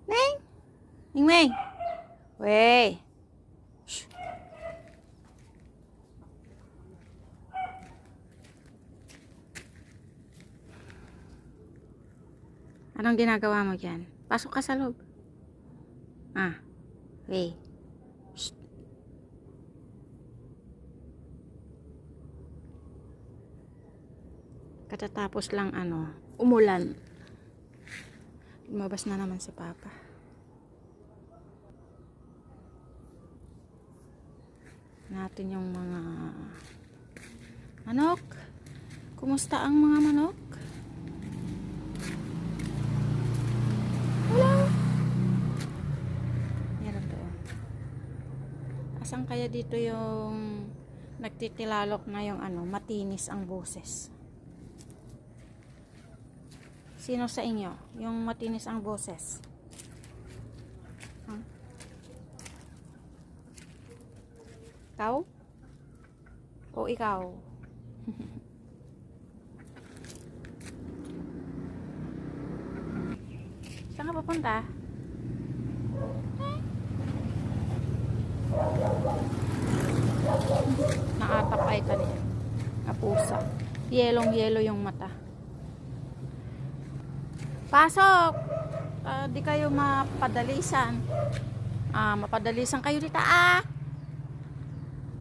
Neng! Mingming! Wey! Shh. Anong ginagawa mo dyan? Pasok ka sa loob. Ah. Wey. Shh. Katatapos lang umulan. Lumabas na naman si Papa. Natin yung mga manok. Kumusta ang mga manok? Hello? Meron doon. Asan kaya dito yung nagtitilalok na yung matinis ang boses? Sino sa inyo? Yung matinis ang boses? Huh? Ikaw? O ikaw? Saan ka papunta? Nakatakay ka niya. Kapusa. Yelong-yelo yung mata. Pasok! Di kayo mapadalisan. Mapadalisan kayo dito.